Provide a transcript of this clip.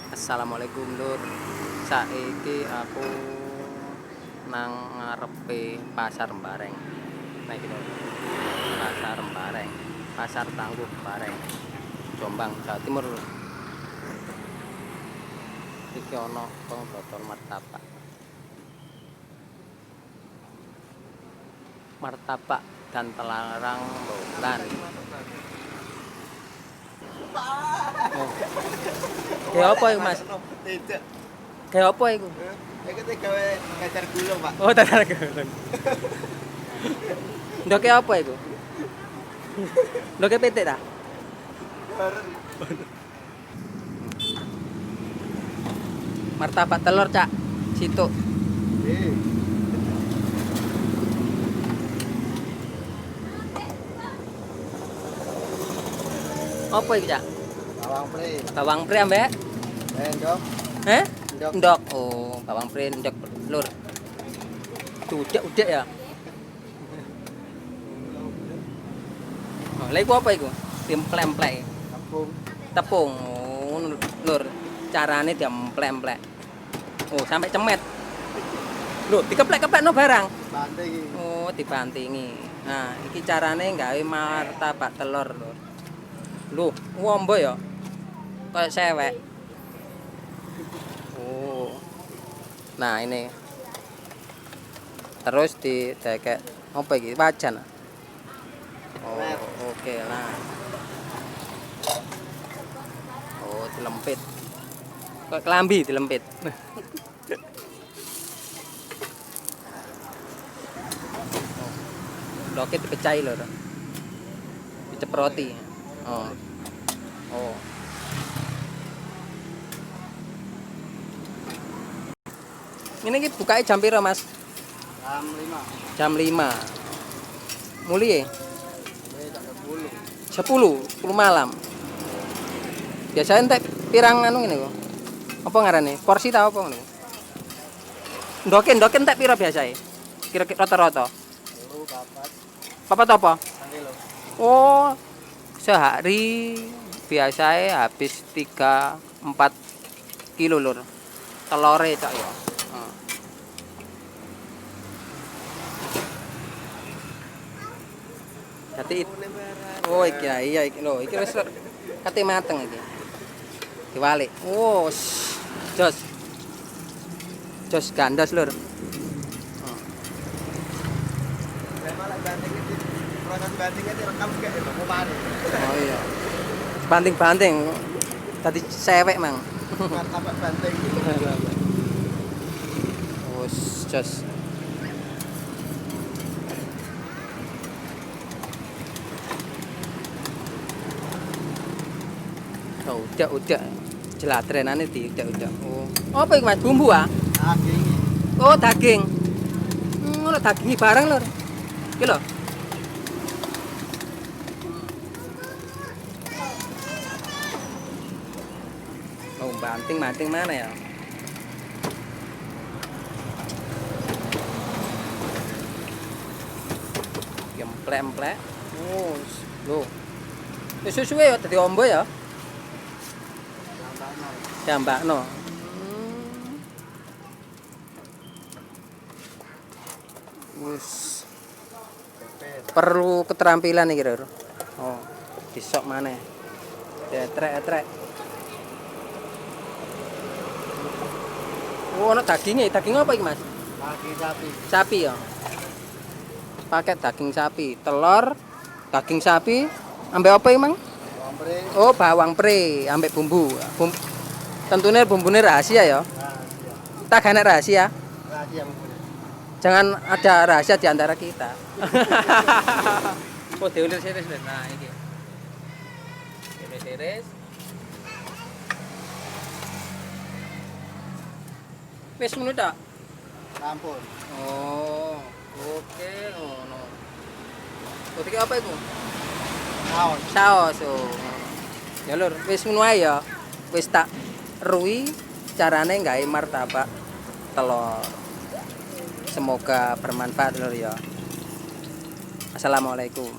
Assalamualaikum Lur. Saiki aku nang ngarepe Pasar Bareng. Nah iki lho. Pasar Bareng. Pasar Tangguh Bareng. Jombang, Jawa Timur. Lur. Iki ana wong dodol martabak. Martabak dan telarang bulan. Oh. Kayak apa iku, Mas? Tidak. Kayak apa iku? Iki teh gawe ngajar gulung, Pak. Oh, tenar gulung. Ndoke apa iku? Ndoke pitik ta? Martabak telur, Cak. Situ. Eh, Apa iku, Cak? bawang pre, Bawang pre ambek? endok, Eh? endok. Ndok. Oh, bawang pre ndok, Lur. Udak ya. Oh, lha iku apa iku? Dimplek-mplek. Kampung. Tepung. Oh, Lur. Carane diemplek-emplek. Oh, sampai cemet. Lho, dikeplek-keplekno barang. Banting iki. Oh, dibantingi. Nah, iki carane gawe martabak telur, Lur. Loh, wombo ya? Kayak sewek. Oh. Nah, ini. Terus didekek apa iki? Wajan. Oh, oke lah. Oh, dilempit. Kok kelambi dilempit. Loket dipecahi lho. Diceproti. Oh. Oh. Ini ki bukanya jam piro, Mas? Jam 5. Jam 5. Mulai Wis tak 10. 10 malam. Biasanya entek pirang anu ngene kok. Apa ngarane? Porsi ta apa ngene? Ndoke entek piro biasae? Kira-kira rata-rata. Loro papat. Papat apa? Kilo. Oh, sehari biasanya habis 3-4 kilo lur. Telore cak ya. Heeh. Jadi oh iki ya, iya iki lho, iki wis kate mateng iki. Diwalik. Oh, jos. Jos gandos lur. Saya malah banting iki. Proses bantingnya direkam kayak itu kemarin. Oh iya. Banting-banting. Tadi sewek mang. Martabak banting. Oh, jos. Oh, udah. Jelatrenane udah. Oh. Apa iki, Mas? Bumbu ah? Daging. Oh, daging. Ngono dagingi bareng lur. Iki lho. Oh, banting mana ya? Emplek-emplek. Oh, lho. Wis suwe ya dadi ombo ya. Jambakno. Wis perlu keterampilan iki lho. Oh, disok maneh. Etrek. Oh, ono dagingnya. Daging apa iki, Mas? Daging sapi. Sapi ya. Pakai daging sapi, telur, daging sapi, ambek apa iki, Mang? Bawang pre. Oh, bawang pre, ambek bumbu. Tentunya bumbunya rahasia ya. Rahasia. Tak ada rahasia. Rahasia bumbunya. Jangan ada rahasia di antara kita. Oh, diulir series. Nah, ini. Diulir series. Wis ngono tak? Sampun. Oh, oke, ngono. Oh, iki apa iku? Saus. Saos. Oh. Ya lur, wis ngono ae ya. Wis tak ruwi carane gawe martabak telur. Semoga bermanfaat lur ya. Assalamualaikum.